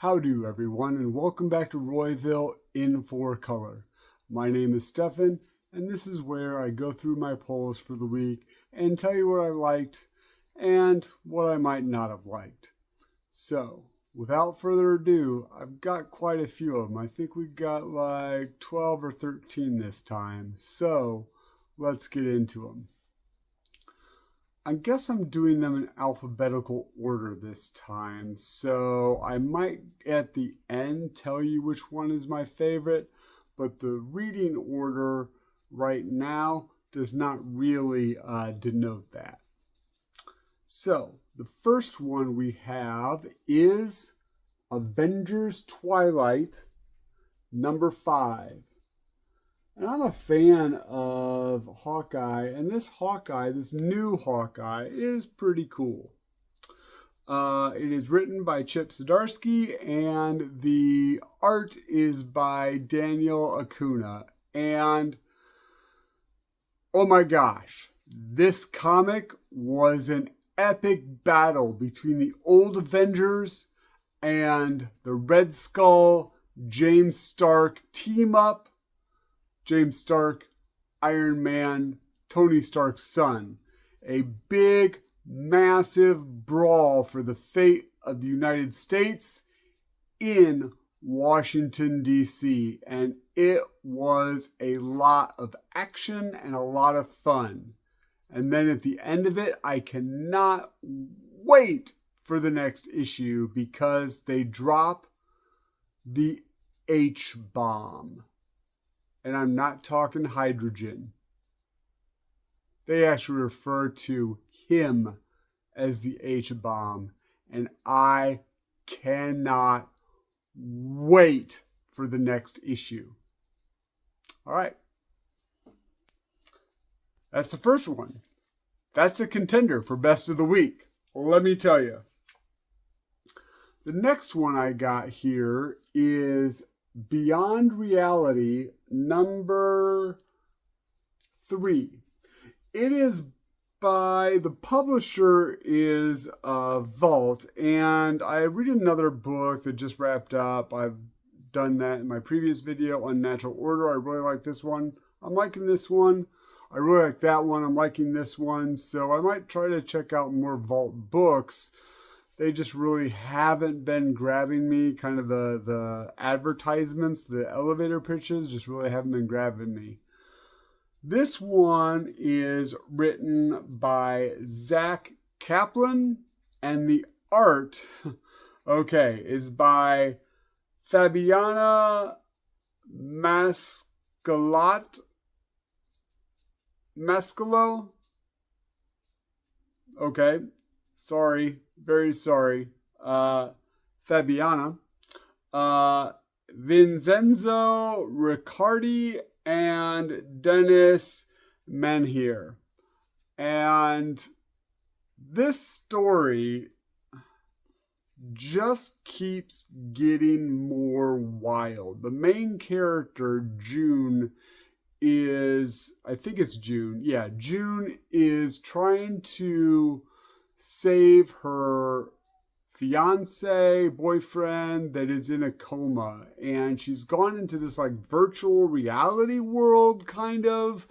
How do everyone, and welcome back to Royville in 4Color. My name is Stefan, and this is where I go through my polls for the week and tell you what I liked and what I might not have liked. So, without further ado, I've got quite a few of them. I think we got like 12 or 13 this time. So, let's get into them. I guess I'm doing them in alphabetical order this time, so I might at the end tell you which one is my favorite, but the reading order right now does not really denote that. So, the first one we have is Avengers Twilight, number 5. And I'm a fan of Hawkeye, and this new Hawkeye, is pretty cool. It is written by Chip Zdarsky, and the art is by Daniel Acuna. And oh my gosh, this comic was an epic battle between the old Avengers and the Red Skull James Stark team up. James Stark, Iron Man, Tony Stark's son. A big, massive brawl for the fate of the United States in Washington, D.C. And it was a lot of action and a lot of fun. And then at the end of it, I cannot wait for the next issue because they drop the H-bomb. And I'm not talking hydrogen. They actually refer to him as the H-bomb. And I cannot wait for the next issue. All right. That's the first one. That's a contender for best of the week. Well, let me tell you. The next one I got here is Beyond Reality, number 3. It is by, the publisher is Vault, and I read another book that just wrapped up. I've done that in my previous video, Unnatural Order. I really like this one. I'm liking this one. I really like that one. I'm liking this one. So I might try to check out more Vault books. They just really haven't been grabbing me. Kind of the advertisements, the elevator pitches just really haven't been grabbing me. This one is written by Zach Kaplan, and the art, is by Fabiana Mascalo. Okay, sorry. Very sorry. Fabiana. Vincenzo Riccardi and Dennis Menhier. And this story just keeps getting more wild. The main character, June, is, I think it's June. Yeah, June is trying to save her boyfriend that is in a coma, and she's gone into this like virtual reality world kind of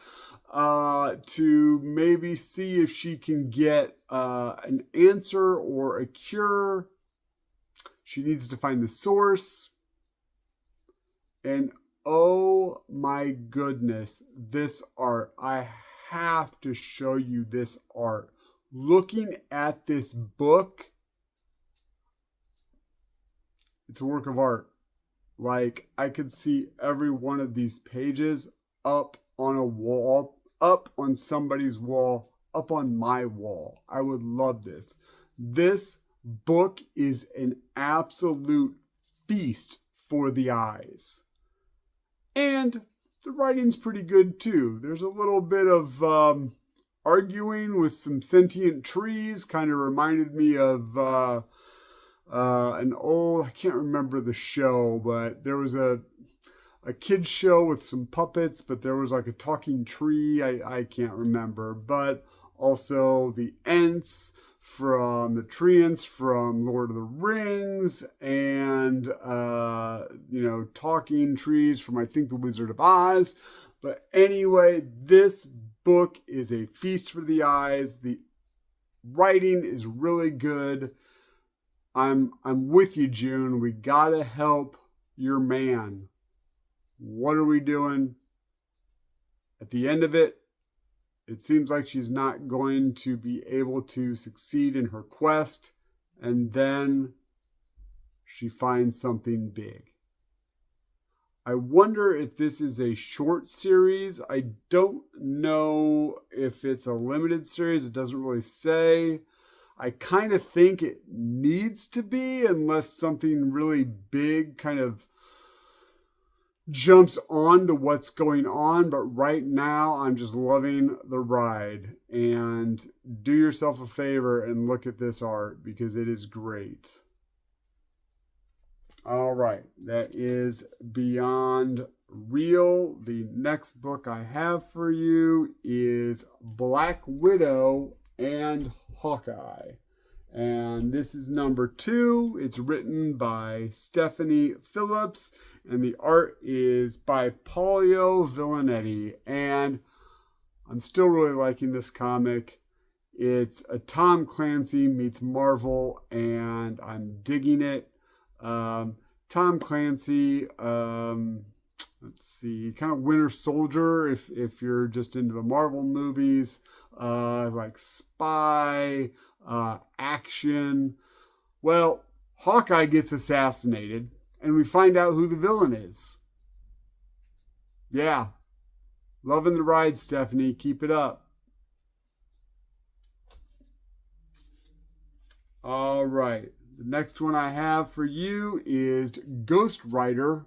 to maybe see if she can get an answer or a cure. She needs to find the source, and oh my goodness, this art, I have to show you this art. Looking at this book, it's a work of art. Like, I could see every one of these pages up on a wall, up on somebody's wall, up on my wall. I would love this. This book is an absolute feast for the eyes. And the writing's pretty good too. There's a little bit of arguing with some sentient trees. Kind of reminded me of an old, I can't remember the show, but there was a kid's show with some puppets, but there was like a talking tree. I can't remember. But also the Ents from the Treants from Lord of the Rings, and and, talking trees from, I think, The Wizard of Oz. But anyway, this book is a feast for the eyes. The writing is really good. I'm with you, June. We gotta help your man. What are we doing? At the end of it, it seems like she's not going to be able to succeed in her quest, and then she finds something big. I wonder if this is a short series. I don't know if it's a limited series. It doesn't really say. I kind of think it needs to be, unless something really big kind of jumps on to what's going on. But right now, I'm just loving the ride. And do yourself a favor and look at this art, because it is great. All right, that is Beyond Real. The next book I have for you is Black Widow and Hawkeye. And this is number 2. It's written by Stephanie Phillips, and the art is by Paolo Villanetti. And I'm still really liking this comic. It's a Tom Clancy meets Marvel, and I'm digging it. Tom Clancy, let's see, kind of Winter Soldier if you're just into the Marvel movies, like spy, action. Well, Hawkeye gets assassinated, and we find out who the villain is. Yeah, loving the ride, Stephanie. Keep it up. All right. The next one I have for you is Ghost Rider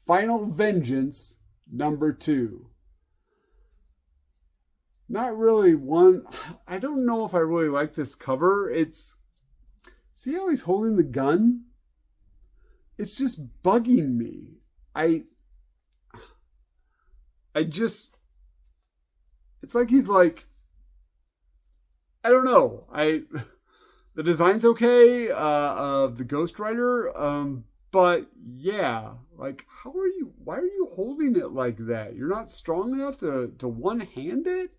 Final Vengeance number 2. Not really one. I don't know if I really like this cover. See how he's holding the gun? It's just bugging me. It's like he's like, I don't know. The design's okay, of the Ghost Rider, but yeah, like, why are you holding it like that? You're not strong enough to one-hand it?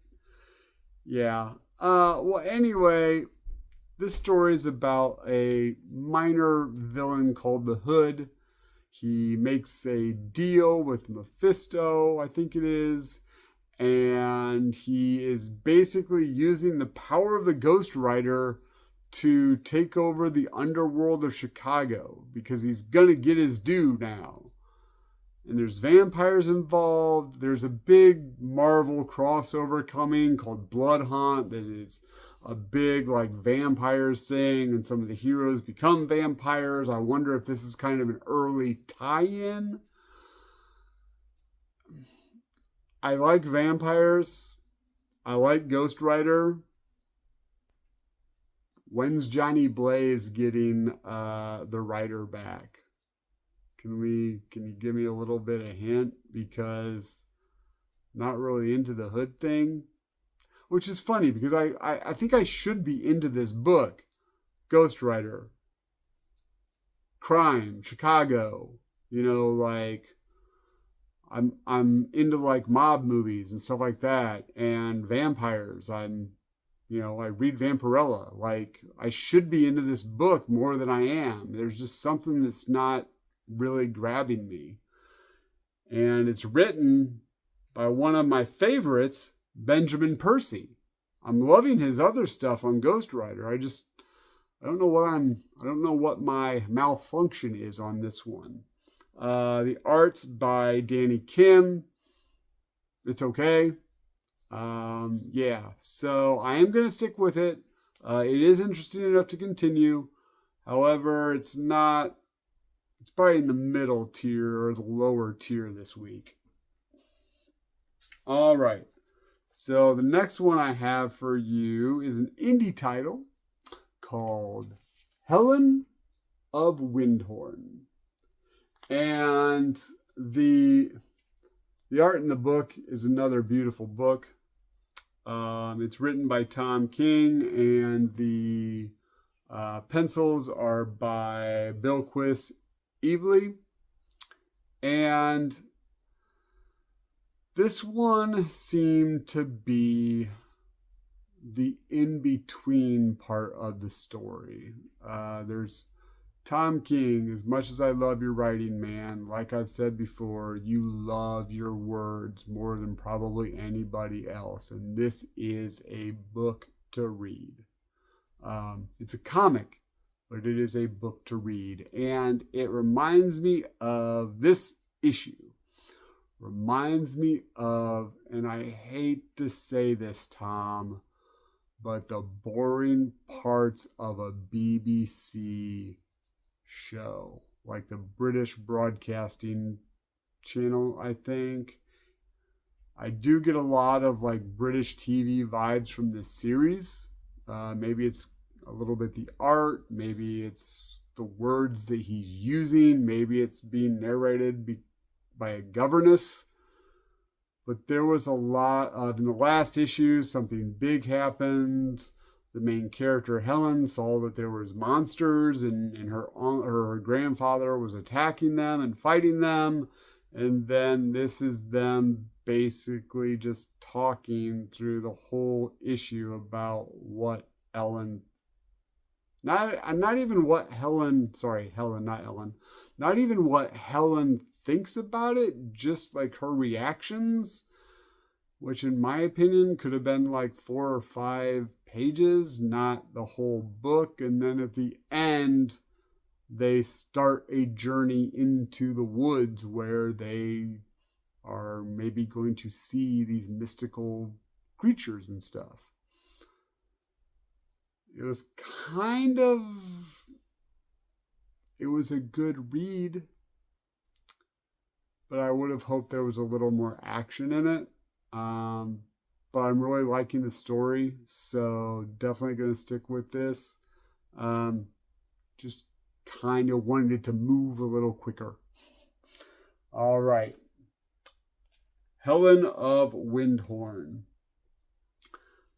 Yeah. Well, anyway, this story is about a minor villain called the Hood. He makes a deal with Mephisto, I think it is, and he is basically using the power of the Ghost Rider to take over the underworld of Chicago, because he's gonna get his due now. And there's vampires involved. There's a big Marvel crossover coming called Blood Hunt that is a big like vampires thing, and some of the heroes become vampires. I wonder if this is kind of an early tie-in. I like vampires. I like Ghost Rider. When's Johnny Blaze getting the writer back? Can you give me a little bit of hint? Because I'm not really into the Hood thing. Which is funny, because I think I should be into this book. Ghost Rider. Crime. Chicago. Like, I'm into like mob movies and stuff like that. And vampires. I read Vampirella. Like, I should be into this book more than I am. There's just something that's not really grabbing me. And it's written by one of my favorites, Benjamin Percy. I'm loving his other stuff on Ghost Rider. I don't know what my malfunction is on this one. The art's by Danny Kim. It's okay. So I am going to stick with it. It is interesting enough to continue. However, it's probably in the middle tier or the lower tier this week. All right. So the next one I have for you is an indie title called Helen of Windhorn. And the art in the book is another beautiful book. It's written by Tom King, and the pencils are by Bill Quist evilly. And this one seemed to be the in-between part of the story. There's Tom King, as much as I love your writing, man, like I've said before, you love your words more than probably anybody else. And this is a book to read. It's a comic, but it is a book to read. And it reminds me of this issue. Reminds me of, and I hate to say this, Tom, but the boring parts of a BBC show, like the British Broadcasting Channel, I think. I do get a lot of like British TV vibes from this series. Maybe it's a little bit the art, maybe it's the words that he's using, maybe it's being narrated by a governess. But there was a lot of, in the last issue, something big happened. The main character, Helen, saw that there was monsters and her grandfather was attacking them and fighting them. And then this is them basically just talking through the whole issue about what Ellen, not even what Helen, sorry, Helen, not Ellen, not even what Helen thinks about it, just like her reactions, which in my opinion could have been like 4 or 5 pages, not the whole book. And then at the end, they start a journey into the woods where they are maybe going to see these mystical creatures and stuff. It was it was a good read, but I would have hoped there was a little more action in it. But I'm really liking the story, so definitely going to stick with this. Just kind of wanted it to move a little quicker. All right. Helen of Windhorn.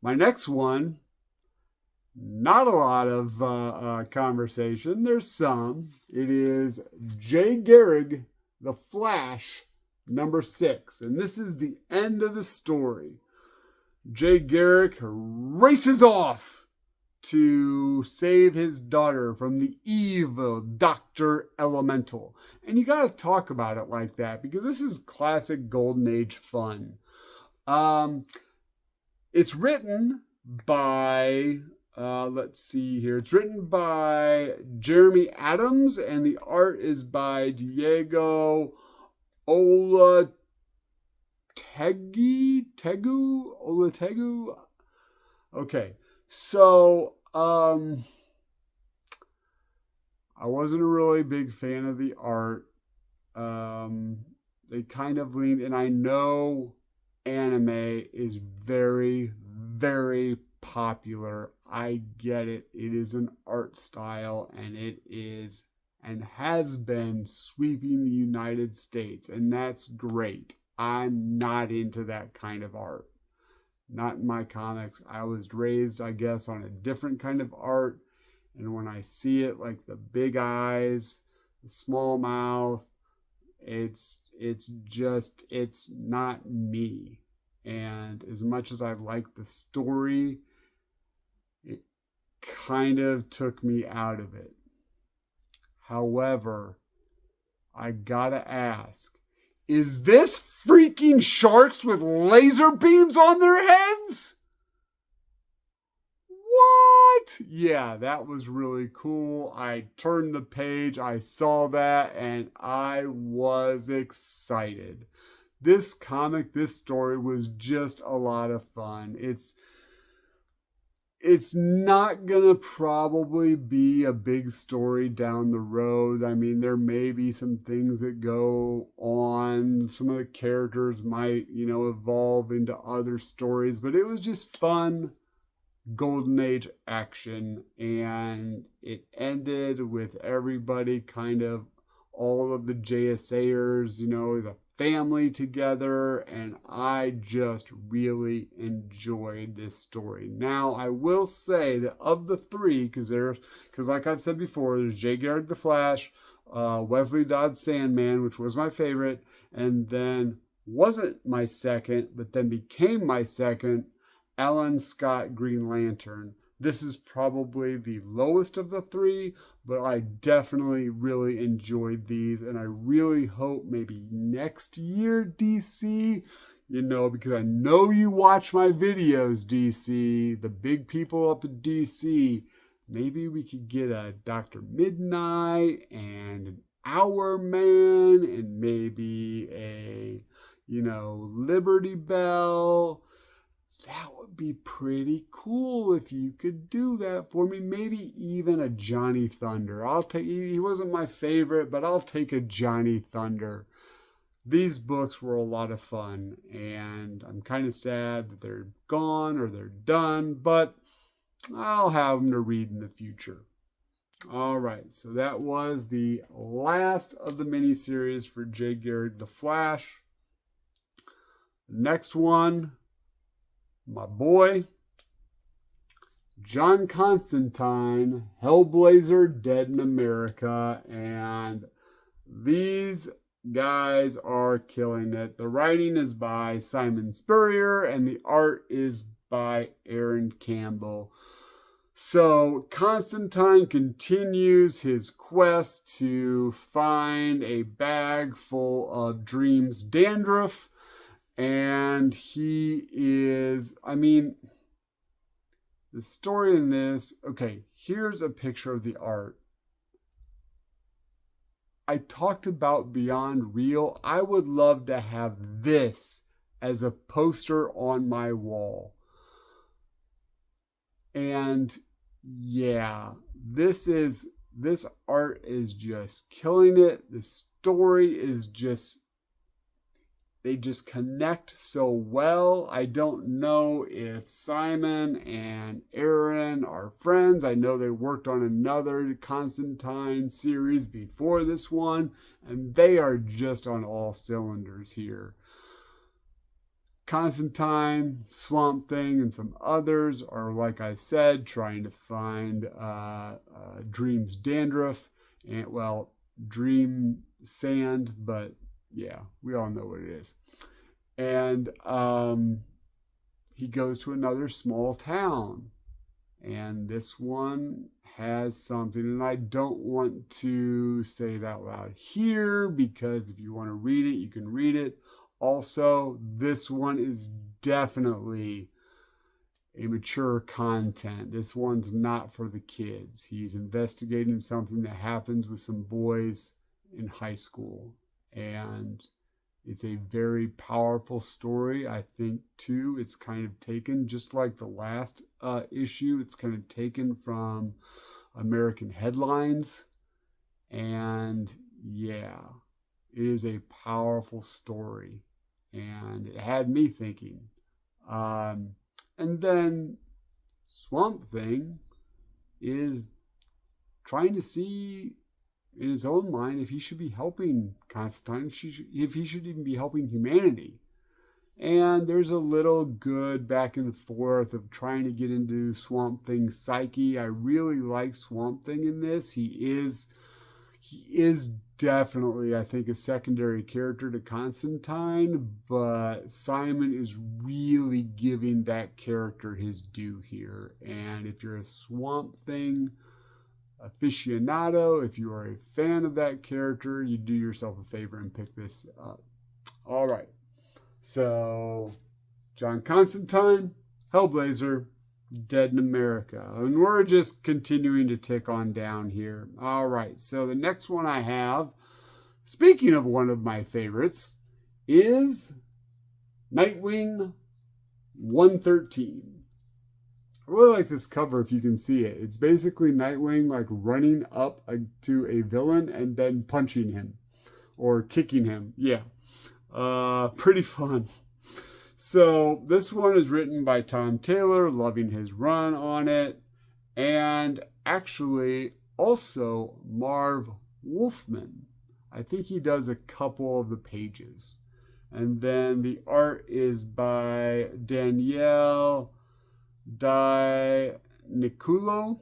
My next one, not a lot of conversation. There's some. It is Jay Garrick, The Flash, number 6. And this is the end of the story. Jay Garrick races off to save his daughter from the evil Dr. Elemental. And you got to talk about it like that because this is classic Golden Age fun. It's written by, let's see here. It's written by Jeremy Adams and the art is by Diego Olategu. Okay, so I wasn't a really big fan of the art. They kind of leaned, and I know anime is very, very popular. I get it. It is an art style, and it is and has been sweeping the United States, and that's great. I'm not into that kind of art. Not in my comics. I was raised, I guess, on a different kind of art. And when I see it, like the big eyes, the small mouth, it's not me. And as much as I like the story, it kind of took me out of it. However, I gotta ask, is this freaking sharks with laser beams on their heads? What? Yeah, that was really cool. I turned the page, I saw that, and I was excited. This comic, this story was just a lot of fun. It's not gonna probably be a big story down the road. I mean, there may be some things that go on. Some of the characters might, evolve into other stories, but it was just fun Golden Age action, and it ended with everybody kind of, all of the JSAers, as a family together, and I just really enjoyed this story. Now, I will say that of the three, because like I've said before, there's Jay Garrick the Flash, Wesley Dodds Sandman, which was my favorite, and then wasn't my second, but then became my second, Alan Scott Green Lantern. This is probably the lowest of the three, but I definitely really enjoyed these, and I really hope maybe next year, DC, because I know you watch my videos, DC, the big people up at DC, maybe we could get a Dr. Midnight and an Hour Man and maybe a, Liberty Bell. That would be pretty cool if you could do that for me. Maybe even a Johnny Thunder. He wasn't my favorite, but I'll take a Johnny Thunder. These books were a lot of fun, and I'm kind of sad that they're gone or they're done, but I'll have them to read in the future. All right, so that was the last of the miniseries for Jay Garrick the Flash. Next one, my boy, John Constantine, Hellblazer, Dead in America, and these guys are killing it. The writing is by Simon Spurrier, and the art is by Aaron Campbell. So Constantine continues his quest to find a bag full of Dream's dandruff, and he is, the story in this, okay, here's a picture of the art. I talked about Beyond Real. I would love to have this as a poster on my wall. And yeah, this art is just killing it. The story is they just connect so well. I don't know if Simon and Aaron are friends. I know they worked on another Constantine series before this one, and they are just on all cylinders here. Constantine, Swamp Thing, and some others are, like I said, trying to find Dream's dandruff, and Dream sand, but yeah, we all know what it is. And he goes to another small town, and this one has something, and I don't want to say it out loud here, because if you want to read it, you can read it. Also, this one is definitely a mature content. This one's not for the kids. He's investigating something that happens with some boys in high school, and it's a very powerful story. I think too, it's kind of taken, just like the last issue, it's kind of taken from American Headlines, and yeah, it is a powerful story, and it had me thinking. And then Swamp Thing is trying to see in his own mind if he should be helping Constantine, if he should even be helping humanity. And there's a little good back and forth of trying to get into Swamp Thing's psyche. I really like Swamp Thing in this. He is definitely, I think, a secondary character to Constantine, but Simon is really giving that character his due here. And if you're a Swamp Thing aficionado, if you are a fan of that character, you do yourself a favor and pick this up. All right. So, John Constantine, Hellblazer, Dead in America. And we're just continuing to tick on down here. All right. So, the next one I have, speaking of one of my favorites, is Nightwing 113. I really like this cover if you can see it. It's basically Nightwing like running up to a villain and then punching him or kicking him. Yeah. Pretty fun. So this one is written by Tom Taylor, loving his run on it. And actually also Marv Wolfman. I think he does a couple of the pages. And then the art is by Danielle Di Niculo.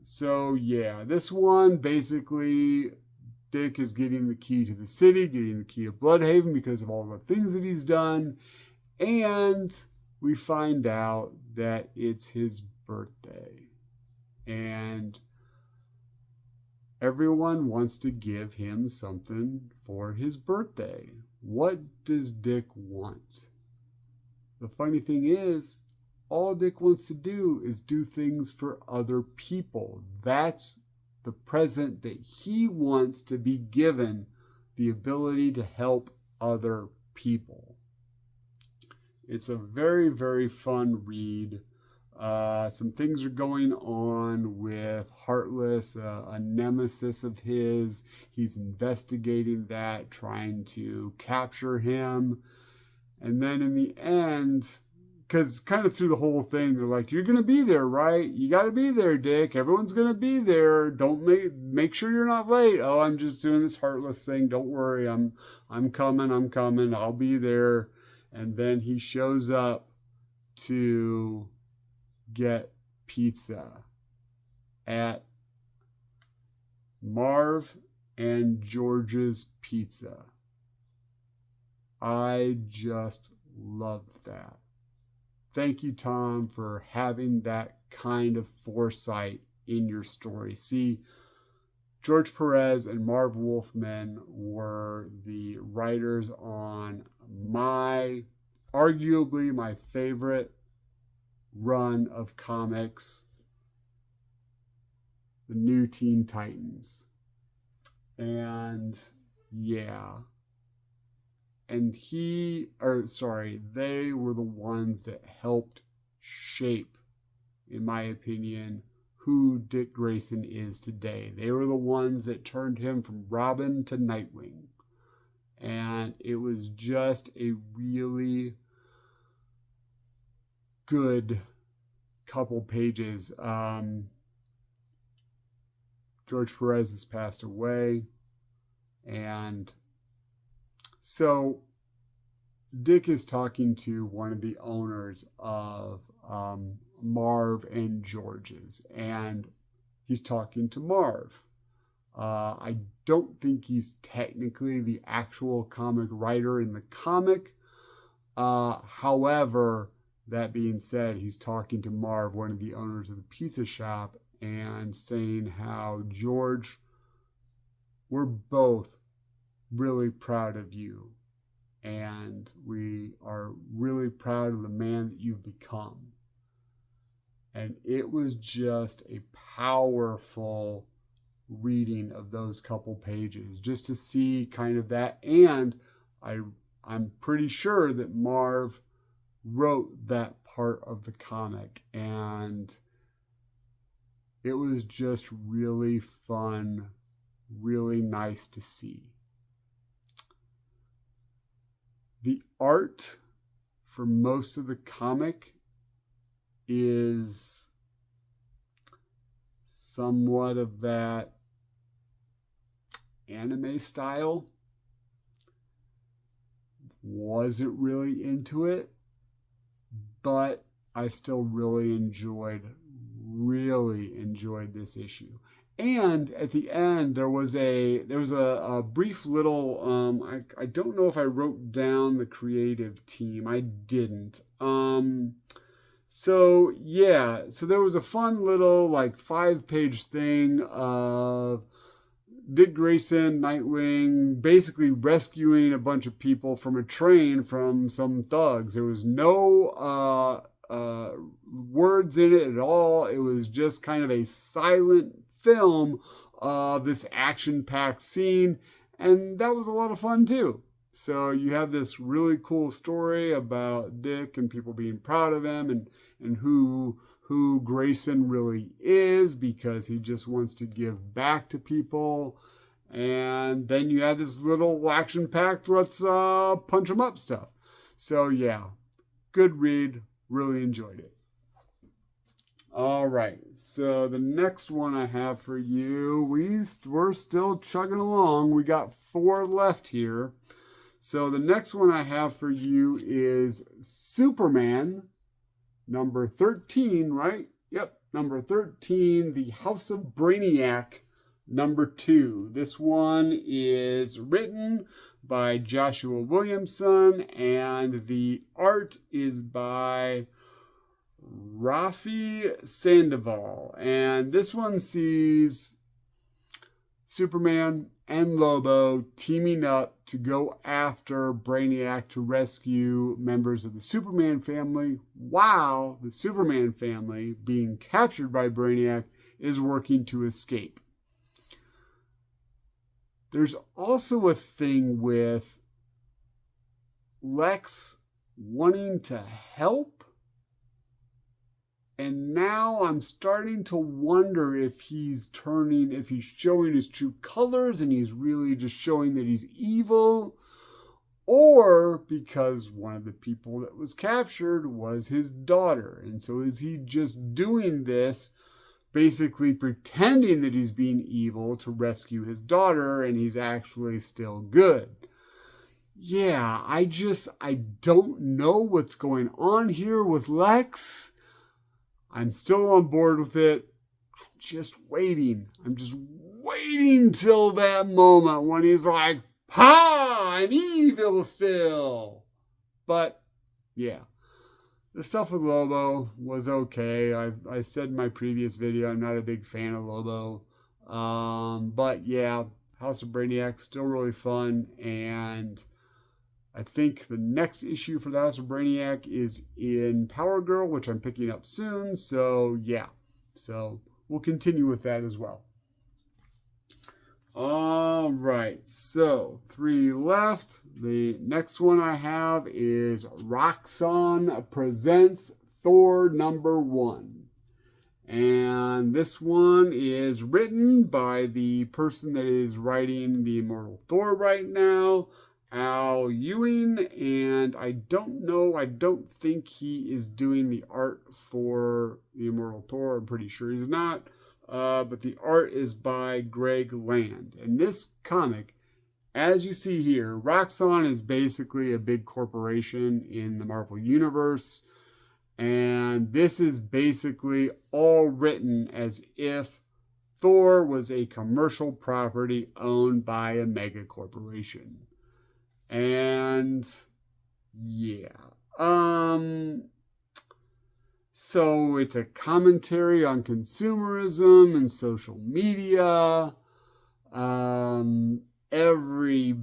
So yeah, this one basically, Dick is getting the key to the city, getting the key to Bloodhaven because of all the things that he's done. And we find out that it's his birthday. And everyone wants to give him something for his birthday. What does Dick want? The funny thing is, all Dick wants to do is do things for other people. That's the present that he wants to be given, the ability to help other people. It's a very, very fun read. Some things are going on with Heartless, a nemesis of his. He's investigating that, trying to capture him. And then in the end, because kind of through the whole thing, they're like, you're going to be there, right? You got to be there, Dick. Everyone's going to be there. Don't make sure you're not late. Oh, I'm just doing this Heartless thing. Don't worry. I'm coming. I'll be there. And then he shows up to get pizza at Marv and George's Pizza. I just loved that. Thank you, Tom, for having that kind of foresight in your story. See, George Perez and Marv Wolfman were the writers on arguably my favorite run of comics, the New Teen Titans. And yeah. And they were the ones that helped shape, in my opinion, who Dick Grayson is today. They were the ones that turned him from Robin to Nightwing. And it was just a really good couple pages. George Perez has passed away. And so Dick is talking to one of the owners of Marv and George's, and he's talking to Marv. I don't think he's technically the actual comic writer in the comic. However, that being said, he's talking to Marv, one of the owners of the pizza shop, and saying how, George, we're both really proud of you, and we are really proud of the man that you've become. And it was just a powerful reading of those couple pages, just to see kind of that. And I'm pretty sure that Marv wrote that part of the comic, and it was just really fun, really nice to see. The art for most of the comic is somewhat of that anime style. Wasn't really into it, but I still really enjoyed this issue. And at the end, there was a brief little, I don't know if I wrote down the creative team. I didn't. So there was a fun little 5-page thing of Dick Grayson, Nightwing, basically rescuing a bunch of people from a train from some thugs. There was no words in it at all. It was just kind of a silent film of this action-packed scene, and that was a lot of fun too. So you have this really cool story about Dick and people being proud of him, and who Grayson really is, because he just wants to give back to people. And then you have this little action-packed, let's punch him up stuff. So yeah, good read. Really enjoyed it. All right, so the next one I have for you, we're still chugging along. We got 4 left here. So the next one I have for you is Superman, number 13, right? Yep, number 13, The House of Brainiac, number 2. This one is written by Joshua Williamson, and the art is by Rafi Sandoval. And this one sees Superman and Lobo teaming up to go after Brainiac to rescue members of the Superman family, while the Superman family, being captured by Brainiac, is working to escape. There's also a thing with Lex wanting to help, and now I'm starting to wonder if he's showing his true colors and he's really just showing that he's evil, or because one of the people that was captured was his daughter. And so is he just doing this, basically pretending that he's being evil to rescue his daughter, and he's actually still good? Yeah, I don't know what's going on here with Lex. I'm still on board with it. I'm just waiting till that moment when he's like, "Ha! I'm evil still." But yeah, the stuff with Lobo was okay. I said in my previous video I'm not a big fan of Lobo. But yeah, House of Brainiac still really fun, and I think the next issue for the House of Brainiac is in Power Girl, which I'm picking up soon. So yeah, so we'll continue with that as well. All right, so 3 left. The next one I have is Roxxon Presents Thor number 1. And this one is written by the person that is writing the Immortal Thor right now, Al Ewing, and I don't think he is doing the art for the Immortal Thor. I'm pretty sure he's not. But the art is by Greg Land. And this comic, as you see here, Roxxon is basically a big corporation in the Marvel Universe. And this is basically all written as if Thor was a commercial property owned by a mega corporation. And yeah, so it's a commentary on consumerism and social media.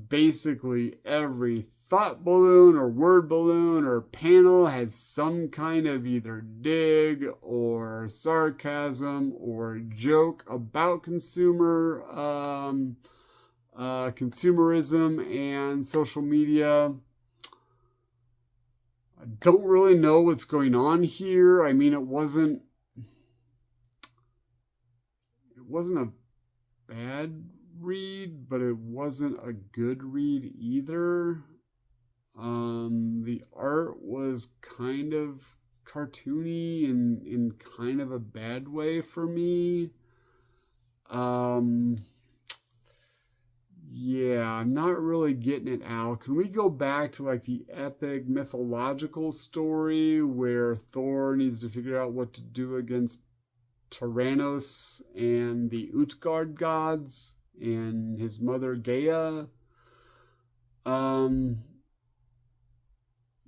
Basically every thought balloon or word balloon or panel has some kind of either dig or sarcasm or joke about consumerism and social media. I don't really know what's going on here. I mean, it wasn't a bad read, but it wasn't a good read either. The art was kind of cartoony and in kind of a bad way for me. Yeah, I'm not really getting it out. Can we go back to like the epic mythological story where Thor needs to figure out what to do against Tyrannos and the Utgard gods and his mother Gaia?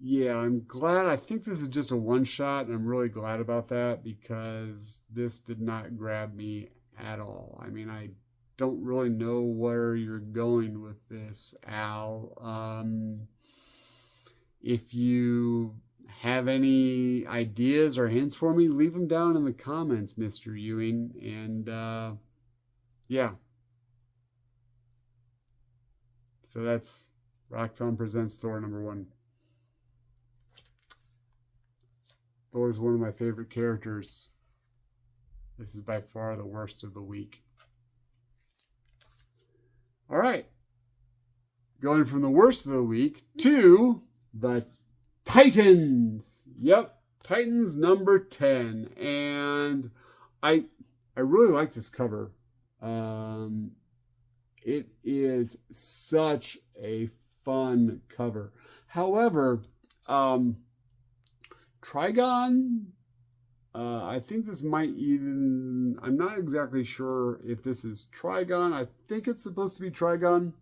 Yeah, I'm glad. I think this is just a one-shot, and I'm really glad about that because this did not grab me at all. I mean, I don't really know where you're going with this, Al. If you have any ideas or hints for me, leave them down in the comments, Mr. Ewing. And yeah. So that's Roxxon Presents Thor number 1. Thor is one of my favorite characters. This is by far the worst of the week. All right. Going from the worst of the week to the Titans. Yep. Titans number 10. And I really like this cover. It is such a fun cover. However, Trigon, I think this might even, I'm not exactly sure if this is Trigon. I think it's supposed to be Trigon.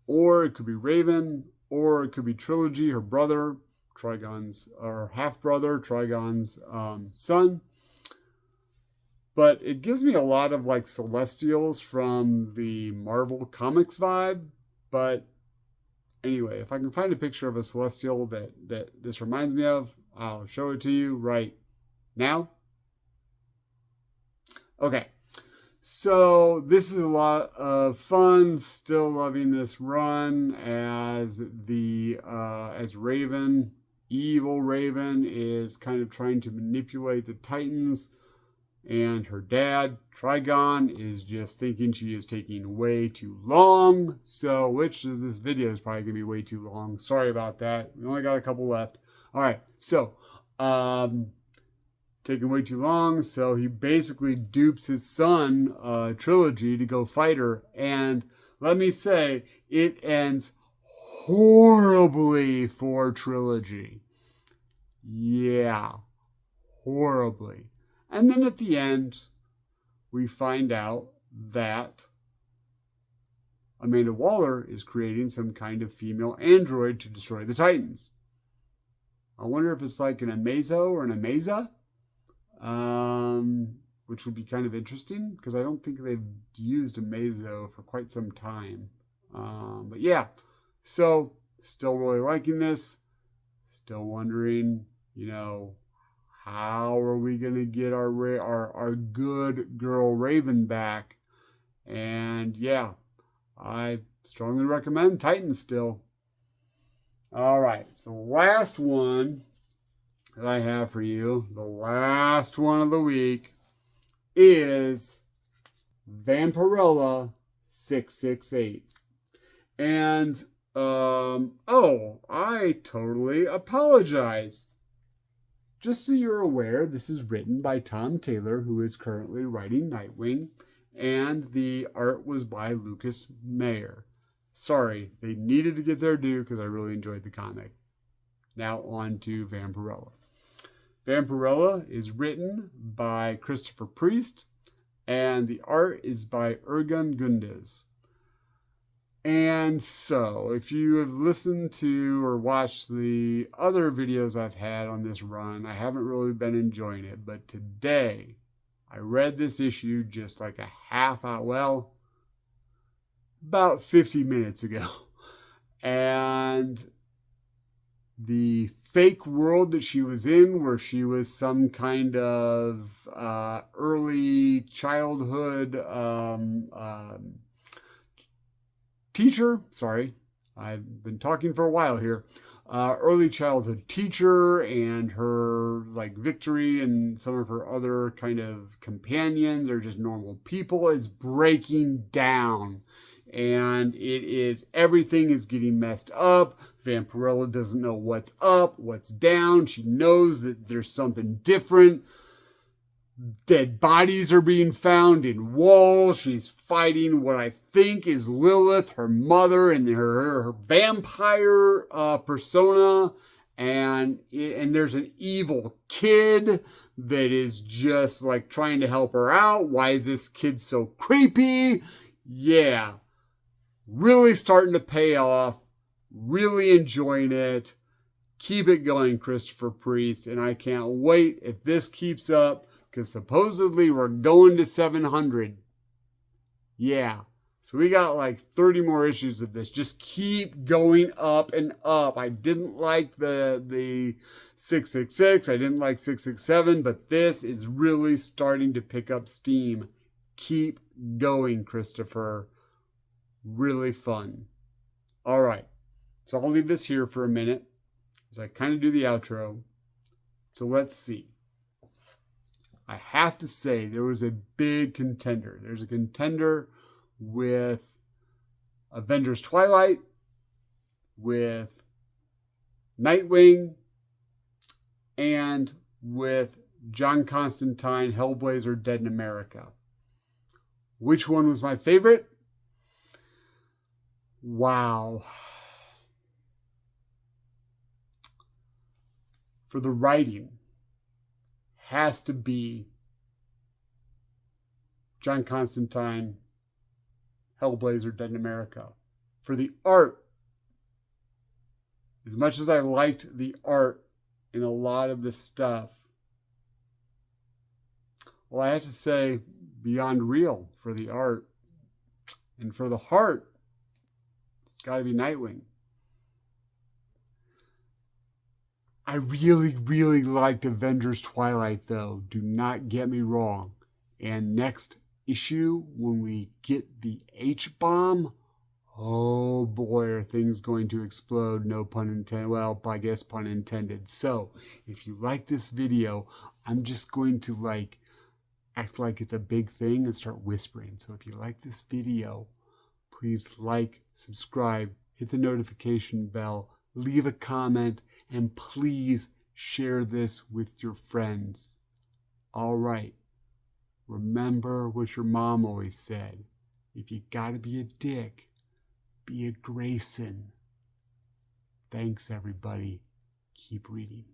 Or it could be Raven, or it could be Trilogy, her brother, Trigon's, or half-brother, Trigon's son. But it gives me a lot of like Celestials from the Marvel Comics vibe. But anyway, if I can find a picture of a Celestial that this reminds me of, I'll show it to you right now. Okay. So this is a lot of fun. Still loving this run as as Raven, evil Raven, is kind of trying to manipulate the Titans. And her dad, Trigon, is just thinking she is taking way too long. So, which is this video is probably going to be way too long. Sorry about that. We only got a couple left. All right. So, taking way too long. So he basically dupes his son, Trilogy, to go fight her. And let me say, it ends horribly for Trilogy. Yeah, horribly. And then at the end, we find out that Amanda Waller is creating some kind of female android to destroy the Titans. I wonder if it's like an Amazo or an Amaza, which would be kind of interesting because I don't think they've used Amazo for quite some time. But yeah, so still really liking this. Still wondering, how are we going to get our good girl Raven back? And yeah, I strongly recommend Titans still. All right, so last one that I have for you, the last one of the week, is Vampirella 668. And, I totally apologize. Just so you're aware, this is written by Tom Taylor, who is currently writing Nightwing, and the art was by Lucas Mayer. Sorry, they needed to get their due because I really enjoyed the comic. Now on to Vampirella. Vampirella is written by Christopher Priest, and the art is by Ergun Gundes. And so, if you have listened to or watched the other videos I've had on this run, I haven't really been enjoying it. But today, I read this issue just like a half hour, about 50 minutes ago. And the fake world that she was in, where she was some kind of early childhood teacher, sorry, I've been talking for a while here, early childhood teacher, and her Victory and some of her other kind of companions are just normal people, is breaking down. And everything is getting messed up. Vampirella doesn't know what's up, what's down. She knows that there's something different. Dead bodies are being found in walls. She's fighting what I think is Lilith, her mother, and her vampire persona. And there's an evil kid that is just trying to help her out. Why is this kid so creepy? Yeah. Really starting to pay off. Really enjoying it. Keep it going, Christopher Priest. And I can't wait if this keeps up, because supposedly we're going to 700. Yeah. So we got 30 more issues of this. Just keep going up and up. I didn't like the 666. I didn't like 667. But this is really starting to pick up steam. Keep going, Christopher. Really fun. All right. So I'll leave this here for a minute as I kind of do the outro. So let's see. I have to say there was a big contender. There's a contender with Avengers Twilight, with Nightwing, and with John Constantine, Hellblazer, Dead in America. Which one was my favorite? Wow. For the writing, has to be John Constantine, Hellblazer, Dead in America. For the art, as much as I liked the art in a lot of this stuff, well, I have to say Beyond Real for the art. And for the heart, it's got to be Nightwing. I really, really liked Avengers Twilight, though. Do not get me wrong. And next issue, when we get the H-bomb, oh boy, are things going to explode. No pun intended. Well, I guess pun intended. So, if you like this video, I'm just going to act like it's a big thing and start whispering. So if you like this video, please like, subscribe, hit the notification bell, leave a comment, and please share this with your friends. All right. Remember what your mom always said. If you gotta be a dick, be a Grayson. Thanks, everybody. Keep reading.